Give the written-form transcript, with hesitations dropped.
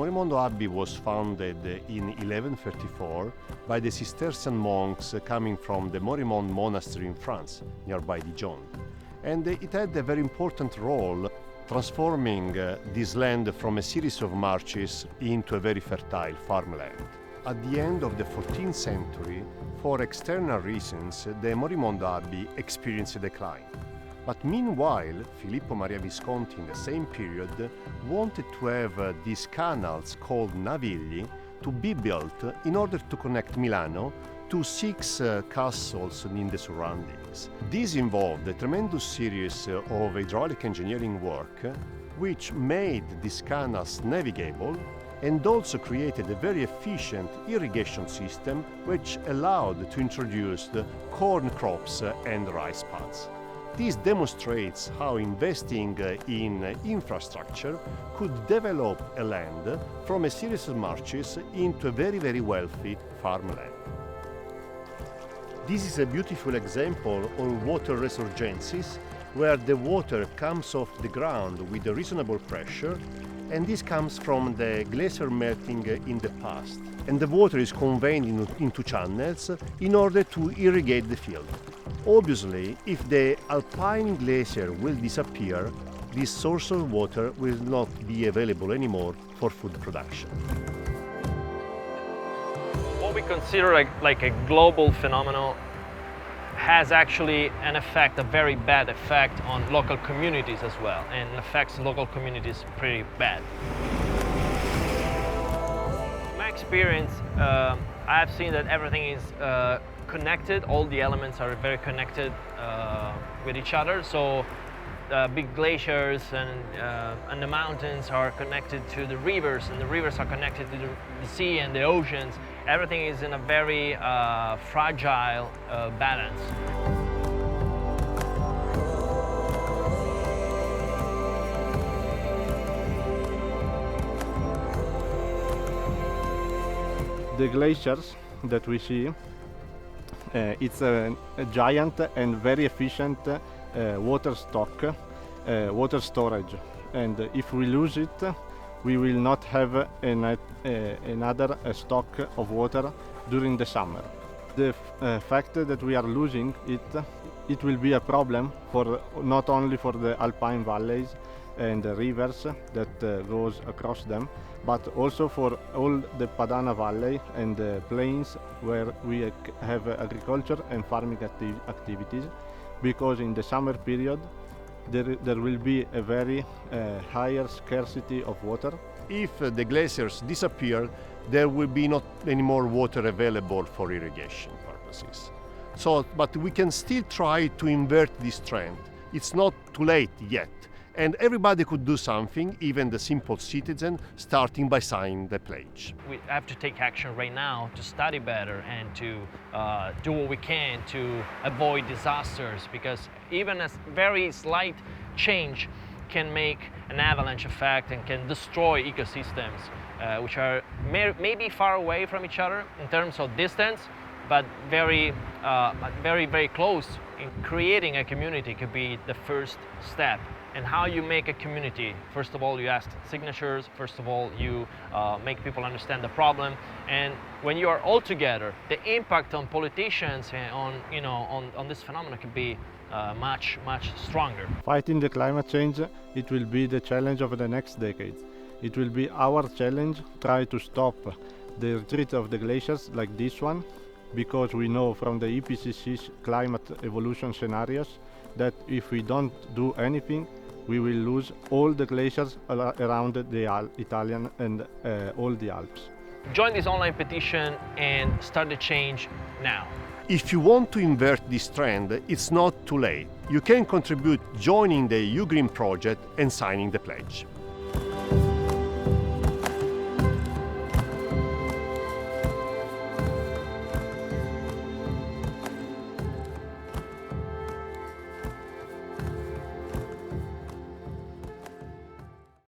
Morimondo Abbey was founded in 1134 by the Cistercian monks coming from the Morimondo monastery in France, nearby Dijon. And it had a very important role transforming this land from a series of marshes into a very fertile farmland. At the end of the 14th century, for external reasons, the Morimondo Abbey experienced a decline. But meanwhile, Filippo Maria Visconti in the same period wanted to have these canals called navigli to be built in order to connect Milano to 6 castles in the surroundings. This involved a tremendous series of hydraulic engineering work which made these canals navigable and also created a very efficient irrigation system which allowed to introduce the corn crops and rice pads. This demonstrates how investing in infrastructure could develop a land from a series of marshes into a very, very wealthy farmland. This is a beautiful example of water resurgences, where the water comes off the ground with a reasonable pressure, and this comes from the glacier melting in the past. And the water is conveyed into channels in order to irrigate the field. Obviously, if the alpine glacier will disappear, this source of water will not be available anymore for food production. What we consider like a global phenomenon has actually an effect, a very bad effect on local communities as well, and affects local communities pretty bad. In my experience, I've seen that everything is connected, all the elements are very connected with each other. So big glaciers and the mountains are connected to the rivers, and the rivers are connected to the sea and the oceans. Everything is in a very fragile balance. The glaciers that we see, it's a giant and very efficient water stock, water storage, and if we lose it, we will not have another stock of water during the summer. The fact that we are losing it will be a problem for not only for the alpine valleys and the rivers that goes across them, but also for all the Padana Valley and the plains where we have agriculture and farming activities, because in the summer period there will be a very higher scarcity of water. If the glaciers disappear, there will be not any more water available for irrigation purposes. But we can still try to invert this trend. It's not too late yet. And everybody could do something, even the simple citizen, starting by signing the pledge. We have to take action right now to study better and to do what we can to avoid disasters, because even a very slight change can make an avalanche effect and can destroy ecosystems which are maybe far away from each other in terms of distance, but very, very close. In creating a community could be the first step. And how you make a community? First of all, you ask signatures. First of all, you make people understand the problem. And when you are all together, the impact on politicians and on this phenomenon could be much stronger. Fighting the climate change, it will be the challenge of the next decade. It will be our challenge, try to stop the retreat of the glaciers like this one, because we know from the IPCC's climate evolution scenarios that if we don't do anything, we will lose all the glaciers around the Italian and all the Alps. Join this online petition and start the change now. If you want to invert this trend, it's not too late. You can contribute joining the YouGreen Project and signing the pledge.